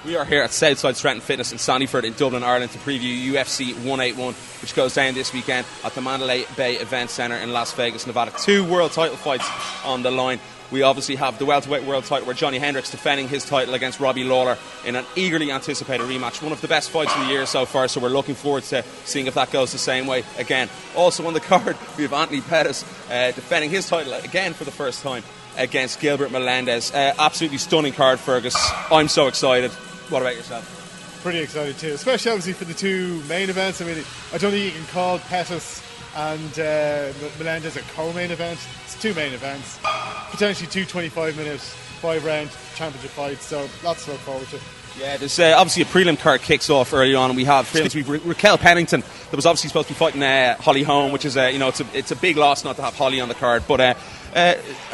We are here at Southside Strength and Fitness in Sandyford in Dublin, Ireland to preview UFC 181, which goes down this weekend at the Mandalay Bay Event Centre in Las Vegas, Nevada. 2 world title fights on the line. We obviously have the welterweight world title where Johnny Hendricks defending his title against Robbie Lawler in an eagerly anticipated rematch. One of the best fights of the year so far, so we're looking forward to seeing if that goes the same way again. Also on the card, we have Anthony Pettis defending his title again for the first time against Gilbert Melendez. Absolutely stunning card, Fergus. I'm so excited. What about yourself? Pretty excited too, especially obviously for the 2 main events. I mean, I don't think you can call Pettis and Melendez a co-main event. It's 2 main events, potentially 2 25-minute, 5-round championship fights, so lots to look forward to. Yeah, there's obviously a prelim card kicks off early on, and we have Raquel Pennington that was obviously supposed to be fighting Holly Holm, which is it's a big loss not to have Holly on the card, but a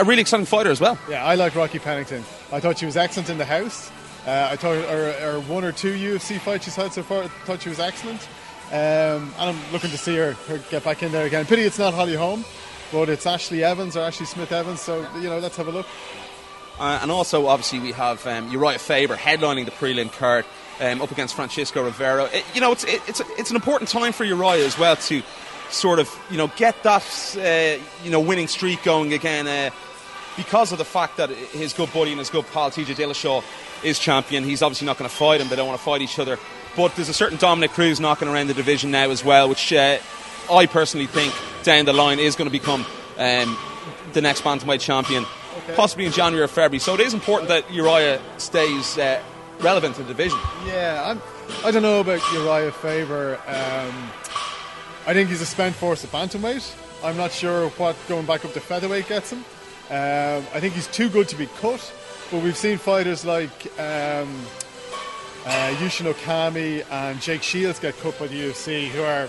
really exciting fighter as well. Yeah, I like Rocky Pennington. I thought she was excellent in the house. I thought her 1 or 2 UFC fights she's had so far, I thought she was excellent. And I'm looking to see her get back in there again. Pity it's not Holly Holm, but it's Ashley Evans or Ashley Smith Evans, so let's have a look. And also obviously we have Uriah Faber headlining the prelim card up against Francisco Rivero. It's an important time for Uriah as well to sort of get that winning streak going again, because of the fact that his good buddy and his good pal TJ Dillashaw is champion. He's obviously not going to fight him. They don't want to fight each other. But there's a certain Dominic Cruz knocking around the division now as well, which I personally think down the line is going to become the next bantamweight champion, possibly in January or February. So it is important that Uriah stays relevant to the division. Yeah, I don't know about Uriah Faber. I think he's a spent force at bantamweight. I'm not sure what going back up to featherweight gets him. I think he's too good to be cut, but we've seen fighters like Yushin Okami and Jake Shields get cut by the UFC, who are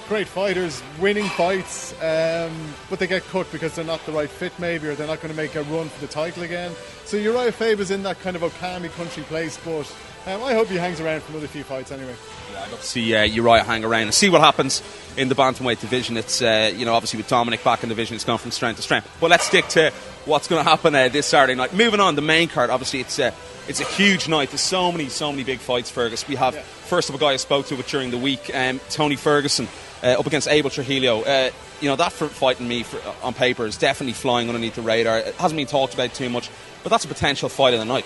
great fighters, winning fights, but they get cut because they're not the right fit maybe, or they're not going to make a run for the title again. So Uriah Faber's in that kind of Okami country place, but I hope he hangs around for another few fights anyway. Yeah, I'd love to see Uriah hang around and see what happens in the bantamweight division. It's obviously with Dominic back in the division, it's gone from strength to strength. But let's stick to what's going to happen this Saturday night. Moving on, the main card, obviously it's a huge night. There's so many big fights, Fergus. We have first of a guy I spoke to during the week, Tony Ferguson up against Abel Trujillo. That fight in me on paper is definitely flying underneath the radar. It hasn't been talked about too much, but that's a potential fight of the night.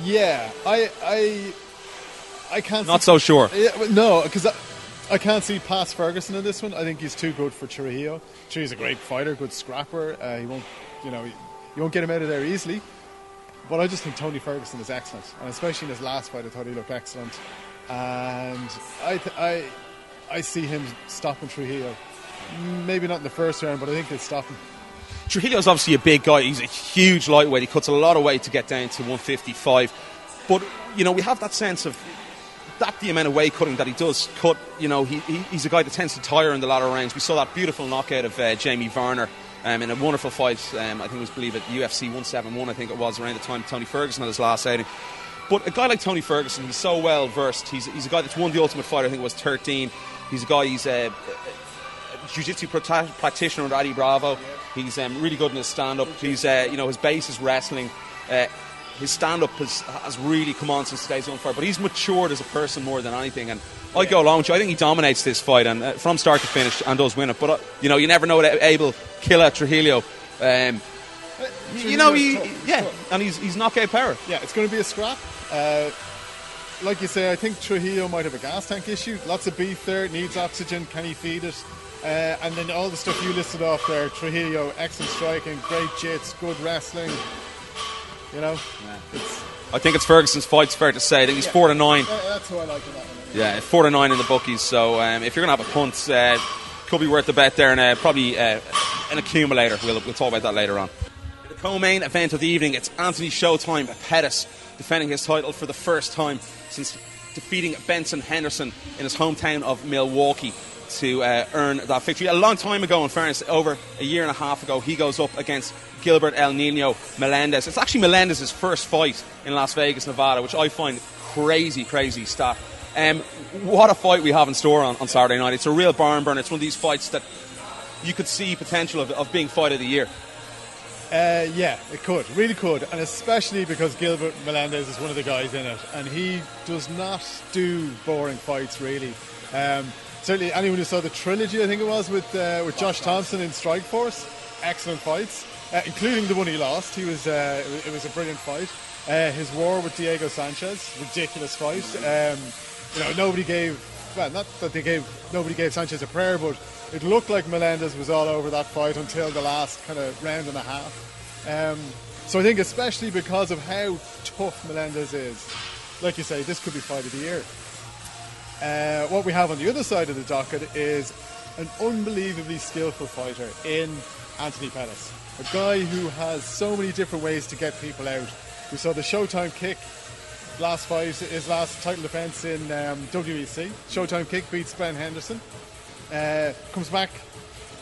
Yeah, I can't. Not so sure. No, because I can't see past Ferguson in this one. I think he's too good for Trujillo. Trujillo's a great fighter, good scrapper. He won't, you won't get him out of there easily. But I just think Tony Ferguson is excellent, and especially in his last fight, I thought he looked excellent. And I see him stopping Trujillo. Maybe not in the first round, but I think he'll stop him. Trujillo's obviously a big guy. He's a huge lightweight. He cuts a lot of weight to get down to 155. But, we have that sense of that the amount of weight cutting that he does cut. He's a guy that tends to tire in the latter rounds. We saw that beautiful knockout of Jamie Varner in a wonderful fight. I think it was, believe it, UFC 171, I think it was, around the time Tony Ferguson had his last outing. But a guy like Tony Ferguson, he's so well versed. He's a guy that's won the Ultimate Fighter, I think it was 13. He's a guy, he's a jiu-jitsu practitioner under Eddie Bravo. He's really good in his stand-up. He's, his base is wrestling. His stand-up has really come on since today's on fight, but he's matured as a person more than anything. And I go along with you. I think he dominates this fight, and from start to finish, and does win it. But you never know what Abel Killer Trujillo. And he's knockout power. Yeah, it's going to be a scrap. Like you say, I think Trujillo might have a gas tank issue. Lots of beef there, needs oxygen. Can he feed it? And then all the stuff you listed off there, Trujillo, excellent striking, great jits, good wrestling. I think it's Ferguson's fight, it's fair to say. I think he's 4-9. That's who I like in that one. Yeah, 4-9 in the bookies. So if you're going to have a punt, could be worth the bet there, and probably an accumulator. We'll talk about that later on. The co-main event of the evening, it's Anthony Showtime Pettis defending his title for the first time since defeating Benson Henderson in his hometown of Milwaukee to earn that victory. A long time ago, in fairness, over a year and a half ago, he goes up against Gilbert El Nino Melendez. It's actually Melendez's first fight in Las Vegas, Nevada, which I find crazy stat. What a fight we have in store on Saturday night. It's a real barn burner. It's one of these fights that you could see potential of being fight of the year. Yeah, it could, really could, and especially because Gilbert Melendez is one of the guys in it, and he does not do boring fights really. Certainly, anyone who saw the trilogy, I think it was with Josh Thompson in Strikeforce, excellent fights, including the one he lost. It was a brilliant fight. His war with Diego Sanchez, ridiculous fight. Nobody gave Sanchez a prayer, but it looked like Melendez was all over that fight until the last kind of round and a half. So I think especially because of how tough Melendez is, like you say, this could be fight of the year. What we have on the other side of the docket is an unbelievably skillful fighter in Anthony Pettis. A guy who has so many different ways to get people out. We saw the Showtime kick last fight, his last title defence in WEC. Showtime kick beats Ben Henderson. Comes back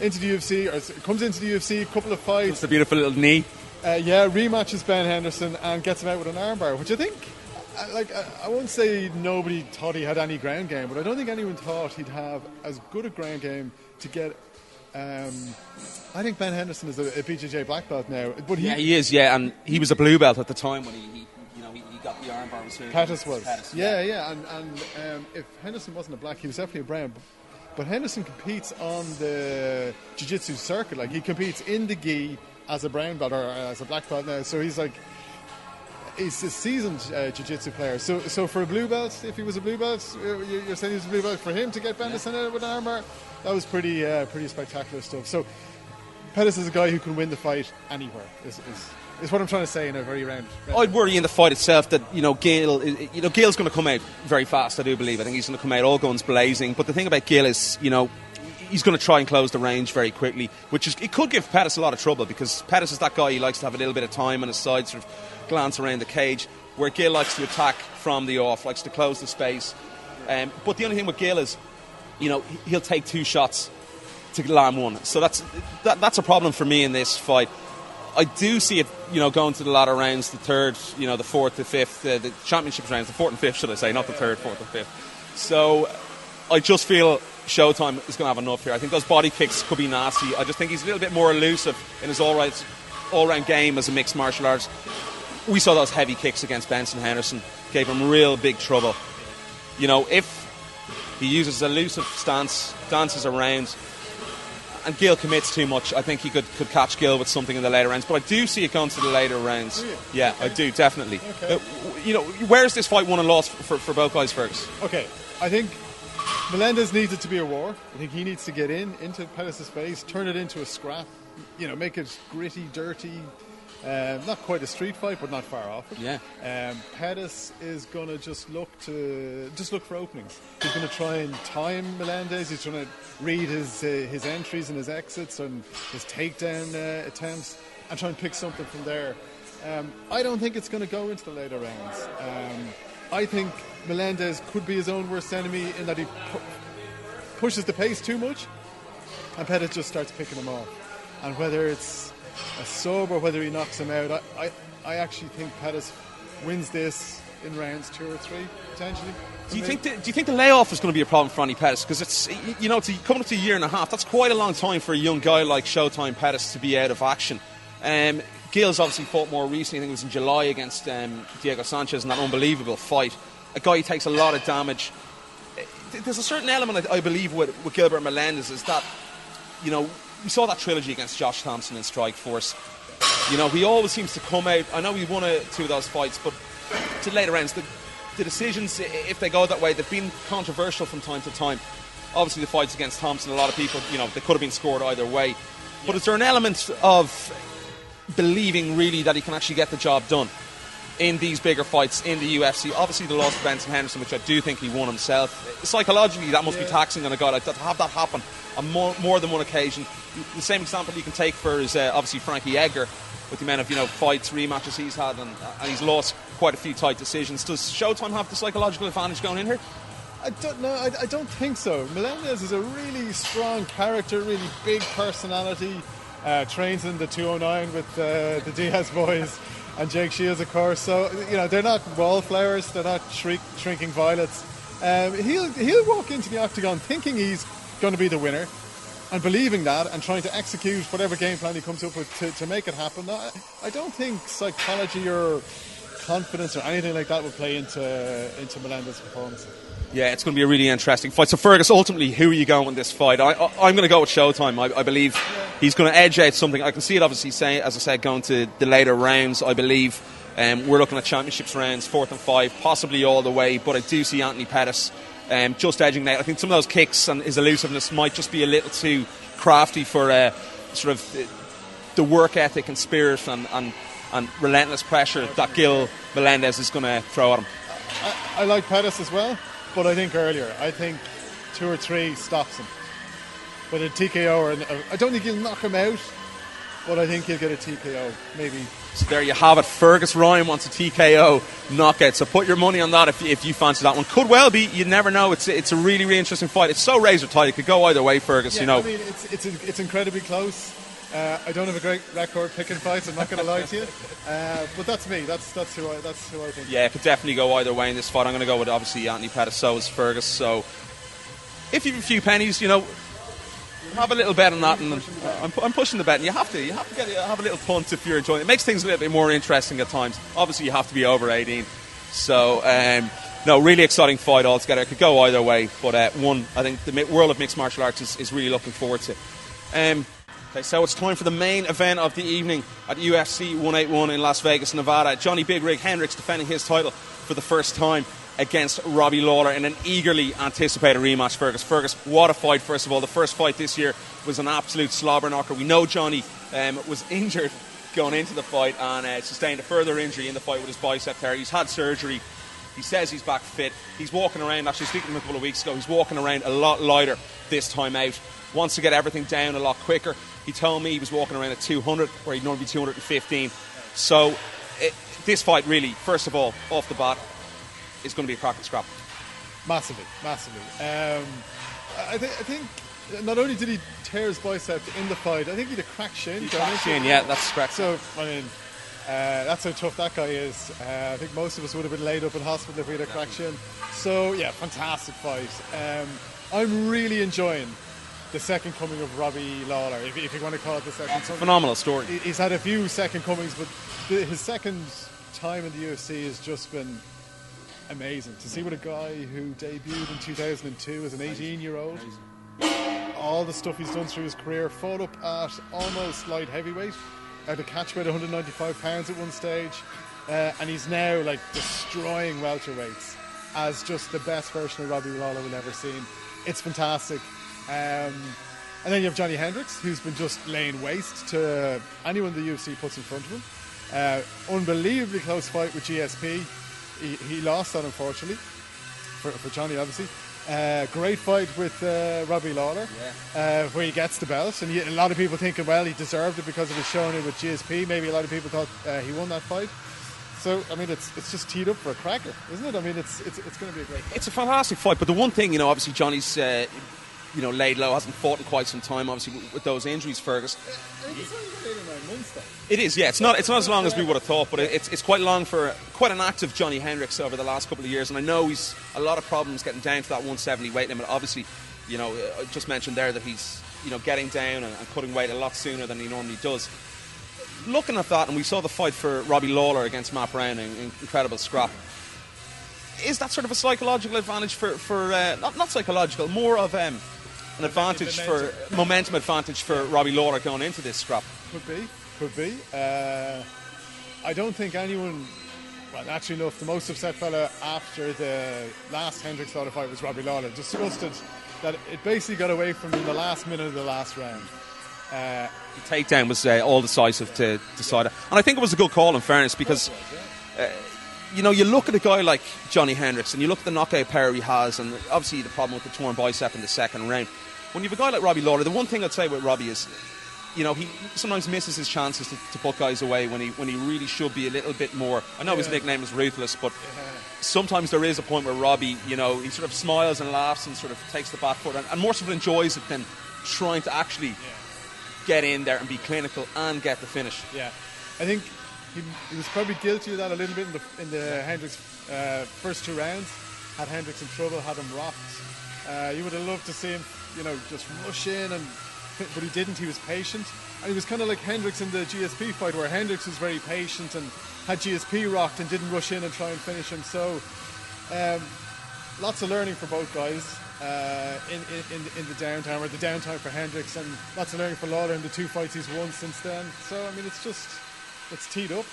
into the UFC, or comes into the UFC, a couple of fights. It's a beautiful little knee. Rematches Ben Henderson and gets him out with an armbar, which I think, I won't say nobody thought he had any ground game, but I don't think anyone thought he'd have as good a ground game to get. I think Ben Henderson is a BJJ black belt now, but he is, and he was a blue belt at the time when he got the armbar. Pettis was, and if Henderson wasn't a black, he was definitely a brown. But Henderson competes on the jiu-jitsu circuit. Like, he competes in the gi as a brown belt or as a black belt now. So he's a seasoned jiu-jitsu player. So for a blue belt, if he was a blue belt, you're saying he was a blue belt, for him to get Henderson out with an armbar, that was pretty spectacular stuff. So Pettis is a guy who can win the fight anywhere. Is what I'm trying to say in a very round. I'd worry in the fight itself that Gill's going to come out very fast. I do believe. I think he's going to come out all guns blazing. But the thing about Gill is, he's going to try and close the range very quickly, it could give Pettis a lot of trouble, because Pettis is that guy. He likes to have a little bit of time on his side, sort of glance around the cage, where Gill likes to attack from the off, likes to close the space. But the only thing with Gill is, he'll take 2 shots to land one. So that's a problem for me in this fight. I do see it, going to the latter rounds, the third, the fourth, the fifth, the championship rounds, the fourth and fifth, should I say, not the third, fourth, and fifth. So I just feel Showtime is going to have enough here. I think those body kicks could be nasty. I just think he's a little bit more elusive in his all-round game as a mixed martial arts. We saw those heavy kicks against Benson Henderson, gave him real big trouble. If he uses elusive stance, dances around, and Gill commits too much, I think he could catch Gill with something in the later rounds. But I do see it going to the later rounds. Really? Yeah, okay. I do, definitely. Okay. Where's this fight won and lost for both guys, Fergus? Okay, I think Melendez needs it to be a war. I think he needs to get into Pettis' space, turn it into a scrap, make it gritty, dirty. Not quite a street fight, but not far off it. Yeah. Pettis is going to just look for openings. He's going to try and time Melendez. He's trying to read his entries and his exits and his takedown attempts and try and pick something from there. I don't think it's going to go into the later rounds. I think Melendez could be his own worst enemy in that he pushes the pace too much, and Pettis just starts picking him off. And whether it's a sub or whether he knocks him out, I actually think Pettis wins this in rounds 2 or 3 potentially. Do you think the layoff is going to be a problem for Andy Pettis? Because it's coming up to a year and a half. That's quite a long time for a young guy like Showtime Pettis to be out of action. Gill's obviously fought more recently. I think it was in July against Diego Sanchez in that unbelievable fight. A guy who takes a lot of damage. There's a certain element I believe with Gilbert Melendez is that we saw that trilogy against Josh Thompson in Strikeforce. He always seems to come out. I know he won 2 of those fights, but to later rounds, the decisions, if they go that way, they've been controversial from time to time. Obviously, the fights against Thompson, a lot of people, they could have been scored either way. But is there an element of believing really that he can actually get the job done in these bigger fights in the UFC? Obviously, the loss of Benson Henderson, which I do think he won himself. Psychologically, that must be taxing on a guy like that to have that happen on more than one occasion. The same example you can take for is obviously Frankie Edgar, with the amount of fights, rematches he's had, and he's lost quite a few tight decisions. Does Showtime have the psychological advantage going in here? I don't know. I don't think so. Melendez is a really strong character, really big personality. Trains in the 209 with the Diaz boys and Jake Shields, of course. So they're not wallflowers. They're not shrinking violets. He'll walk into the octagon thinking he's going to be the winner. and believing that and trying to execute whatever game plan he comes up with to make it happen. I don't think psychology or confidence or anything like that would play into Melendez's performance. Yeah, it's going to be a really interesting fight. So, Fergus, ultimately, who are you going in this fight? I'm going to go with Showtime. I believe he's going to edge out something. I can see it, obviously, as I said, going to the later rounds. I believe we're looking at championships rounds, 4th and 5, possibly all the way. But I do see Anthony Pettis just edging out. I think some of those kicks and his elusiveness might just be a little too crafty for sort of the work ethic and spirit and relentless pressure that Gil Melendez is going to throw at him. I like Pettis as well. But I think earlier, 2 or 3 stops him. But a TKO, I don't think he'll knock him out, but I think he'll get a TKO, maybe. So there you have it. Fergus Ryan wants a TKO knockout. So put your money on that if you fancy that one. Could well be. You never know. It's a really, really interesting fight. It's so razor tight. It could go either way, Fergus. Yeah, I mean, it's incredibly close. I don't have a great record picking fights, I'm not going to lie to you. But that's me. That's who I think. Yeah, it could definitely go either way in this fight. I'm going to go with, obviously, Anthony Pettis. So is Fergus. So if you have a few pennies, have a little bet on that. And I'm pushing the bet. And you have to have a little punt if you're enjoying it. It makes things a little bit more interesting at times. Obviously, you have to be over 18. So, no, really exciting fight altogether. It could go either way. But I think the world of mixed martial arts is really looking forward to. Okay, so it's time for the main event of the evening at UFC 181 in Las Vegas, Nevada. Johnny Big Rig Hendricks defending his title for the first time against Robbie Lawler in an eagerly anticipated rematch. Fergus, what a fight, first of all. The first fight this year was an absolute slobber knocker. We know Johnny was injured going into the fight and sustained a further injury in the fight with his bicep tear. He's had surgery. He says he's back fit. He's walking around, actually speaking to him a couple of weeks ago, he's walking around a lot lighter this time out. Wants to get everything down a lot quicker. He told me he was walking around at 200, where he'd normally be 215. So this fight really, first of all, off the bat, is going to be a crack and scrap. Massively. I think not only did he tear his bicep in the fight, I think he had a cracked shin. Yeah, that's correct. So, I mean, that's how tough that guy is. I think most of us would have been laid up in hospital if we had a cracked shin. So, yeah, fantastic fight. I'm really enjoying the second coming of Robbie Lawler, if you want to call it the second coming. Phenomenal story. He's had a few second comings, but his second time in the UFC has just been amazing. To see what a guy who debuted in 2002 as an 18-year-old, all the stuff he's done through his career, fought up at almost light heavyweight, at a catch weight 195 pounds at one stage, and he's now like destroying welterweights as just the best version of Robbie Lawler we've ever seen. It's fantastic. And then you have Johnny Hendricks, who's been just laying waste to anyone the UFC puts in front of him. Unbelievably close fight with GSP. He lost that, unfortunately, for Johnny, obviously. Great fight with Robbie Lawler, where he gets the belt. And a lot of people thinking, well, he deserved it because of his showing it with GSP. Maybe a lot of people thought he won that fight. So, I mean, it's just teed up for a cracker, isn't it? I mean, it's going to be a great fight. It's a fantastic fight, but the one thing, obviously Johnny's... laid low, hasn't fought in quite some time, obviously, with those injuries, Fergus. It's only 8 or 9 months, though. It is, yeah. It's not as long as we would have thought, but it's quite long for quite an active Johnny Hendricks over the last couple of years. And I know he's a lot of problems getting down to that 170 weight limit. Obviously, I just mentioned there that he's, getting down and cutting weight a lot sooner than he normally does. Looking at that, and we saw the fight for Robbie Lawler against Matt Brown, an incredible scrap. Is that sort of a psychological advantage for not psychological, more of an advantage momentum advantage for Robbie Lawler going into this scrap? Could be. I don't think anyone, well, naturally enough, the most upset fella after the last Hendricks Lawler fight was Robbie Lawler. Disgusted that it basically got away from him in the last minute of the last round. The takedown was all decisive to decide it. And I think it was a good call, in fairness, because you look at a guy like Johnny Hendricks and you look at the knockout power he has, and obviously the problem with the torn bicep in the second round. When you have a guy like Robbie Lawler, the one thing I'd say with Robbie is, he sometimes misses his chances to put guys away when he really should be a little bit more. I know his nickname is Ruthless, but sometimes there is a point where Robbie, he sort of smiles and laughs and sort of takes the back foot and more sort of enjoys it than trying to actually get in there and be clinical and get the finish. Yeah, I think he was probably guilty of that a little bit in the Hendricks first 2 rounds. Had Hendricks in trouble, had him rocked. You would have loved to see him, just rush in and but he didn't. He was patient, and he was kind of like Hendricks in the GSP fight, where Hendricks was very patient and had GSP rocked and didn't rush in and try and finish him. So lots of learning for both guys in the downtime, or the downtime for Hendricks, and lots of learning for Lawler in the 2 fights he's won since then. So I mean, it's teed up,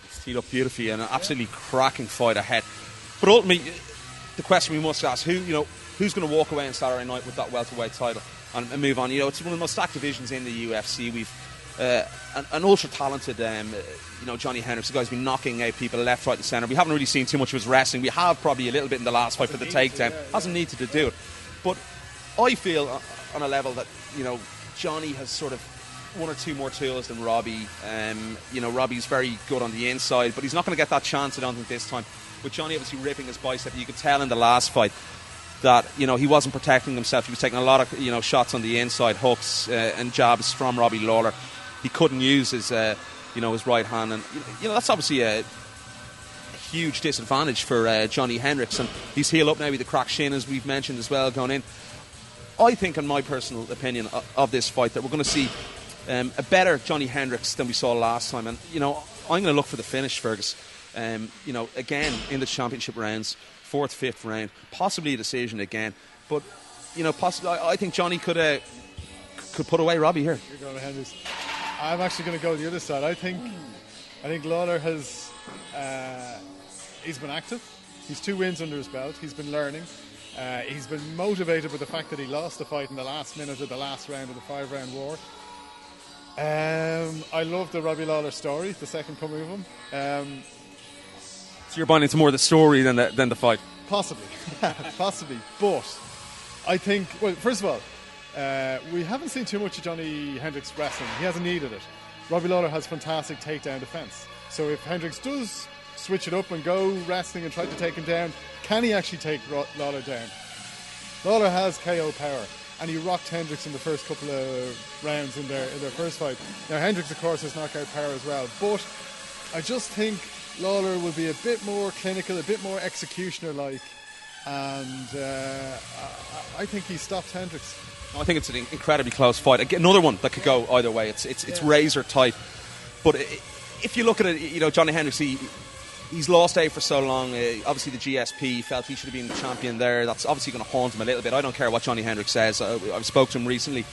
It's teed up beautifully, and an absolutely cracking fight ahead. But ultimately, the question we must ask: who's going to walk away on Saturday night with that welterweight title and move on? It's one of the most stacked divisions in the UFC. We've an ultra talented, Johnny Hendricks. The guy's been knocking out people left, right, and centre. We haven't really seen too much of his wrestling. We have probably a little bit in the last fight for the takedown. Hasn't needed to do it, but I feel on a level that Johnny has sort of 1 or 2 more tools than Robbie. Robbie's very good on the inside, but he's not going to get that chance, I don't think, this time. With Johnny obviously ripping his bicep, you could tell in the last fight that he wasn't protecting himself. He was taking a lot of shots on the inside, hooks and jabs from Robbie Lawler. He couldn't use his his right hand, and that's obviously a huge disadvantage for Johnny Hendricks. And he's healed up now with the cracked shin, as we've mentioned as well, going in. I think, in my personal opinion of this fight, that we're going to see a better Johnny Hendricks than we saw last time. And I'm going to look for the finish, Fergus. Again in the championship rounds, 4th, 5th round, possibly a decision again. But possibly, I think Johnny could put away Robbie here. You're going to Hendricks. I'm actually going to go the other side. I think Lawler has he's been active. He's 2 wins under his belt. He's been learning. He's been motivated by the fact that he lost the fight in the last minute of the last round of the 5-round war. I love the Robbie Lawler story, the second coming of him. So you're buying into more the story than the fight? Possibly. Possibly. But I think, well, first of all, we haven't seen too much of Johnny Hendricks wrestling. He hasn't needed it. Robbie Lawler has fantastic takedown defence. So if Hendricks does switch it up and go wrestling and try to take him down, can he actually take Lawler down? Lawler has KO power, and he rocked Hendricks in the first couple of rounds in their first fight. Now Hendricks, of course, has knockout power as well, but I just think Lawler will be a bit more clinical, a bit more executioner-like, and I think he stopped Hendricks. I think it's an incredibly close fight. Another one that could go either way. It's razor tight. But if you look at it, Johnny Hendricks, he's lost out for so long. Obviously, the GSP felt he should have been the champion there. That's obviously going to haunt him a little bit. I don't care what Johnny Hendricks says. I've spoke to him recently.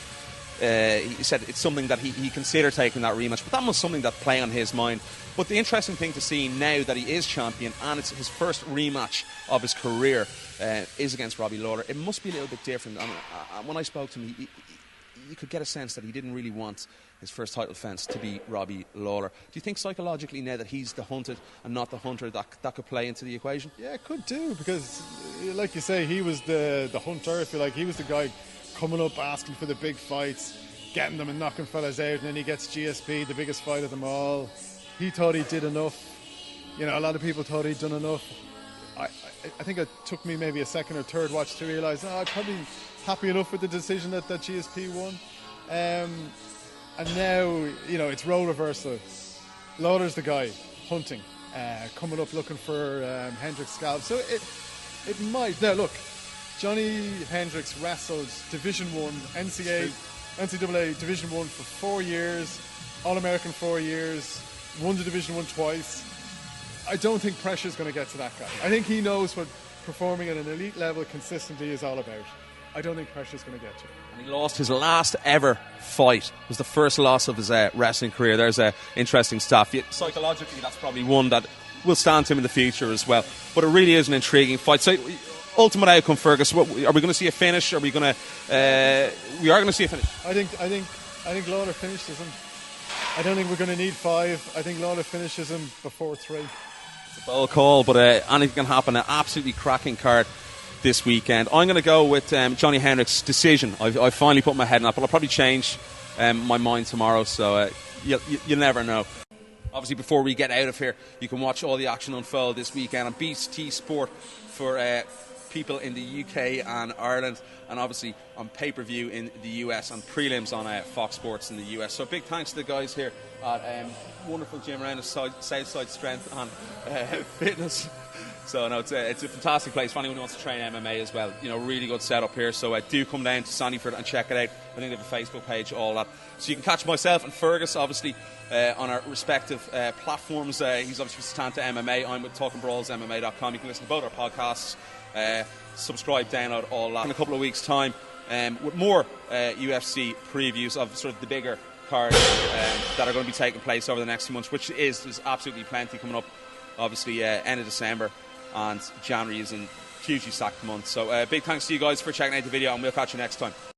He said it's something that he considered taking that rematch, but that was something that played on his mind. But the interesting thing to see now that he is champion, and it's his first rematch of his career, is against Robbie Lawler. It must be a little bit different. When I spoke to him, you could get a sense that he didn't really want his first title defence to be Robbie Lawler. Do you think psychologically now that he's the hunted and not the hunter, that could play into the equation? Yeah, it could do, because like you say, he was the hunter, if you like. He was the guy coming up asking for the big fights, getting them and knocking fellas out, and then he gets GSP, the biggest fight of them all. He thought he did enough. A lot of people thought he'd done enough. I think it took me maybe a second or third watch to realise, I'm probably happy enough with the decision that GSP won. And now, it's role reversal. Lawler's the guy hunting, coming up looking for Hendricks' scalp. So it might. Now look, Johnny Hendricks wrestled Division 1, NCAA Division 1 for 4 years, All-American 4 years, won the Division 1 twice. I don't think pressure's going to get to that guy. I think he knows what performing at an elite level consistently is all about. I don't think pressure's going to get to him. And he lost his last ever fight. It was the first loss of his wrestling career. There's interesting stuff. Psychologically, that's probably one that will stand to him in the future as well. But it really is an intriguing fight. So, ultimate outcome, Fergus. Are we going to see a finish? Are we going to? We are going to see a finish. I think Lawler finishes him. I don't think we're going to need 5. I think Lawler finishes him before 3. It's a bold call, but anything can happen. An absolutely cracking card this weekend. I'm going to go with Johnny Hendricks' decision. I finally put my head in that, but I'll probably change my mind tomorrow, so you never know. Obviously, before we get out of here, you can watch all the action unfold this weekend on BT Sport for people in the UK and Ireland, and obviously on pay-per-view in the US and prelims on Fox Sports in the US. So big thanks to the guys here at wonderful gym around the Southside Strength and Fitness. So no, it's a fantastic place for anyone who wants to train MMA as well. You know, really good setup here. So do come down to Sandyford and check it out. I think they have a Facebook page, all that. So you can catch myself and Fergus, obviously, on our respective platforms. He's obviously with Satanta MMA. I'm with TalkingbrawlsMMA.com. You can listen to both our podcasts. Subscribe, download, all that. In a couple of weeks' time, with more UFC previews of sort of the bigger cards that are going to be taking place over the next few months, which is absolutely plenty coming up. Obviously, end of December. And January is a hugely stacked month. So big thanks to you guys for checking out the video, and we'll catch you next time.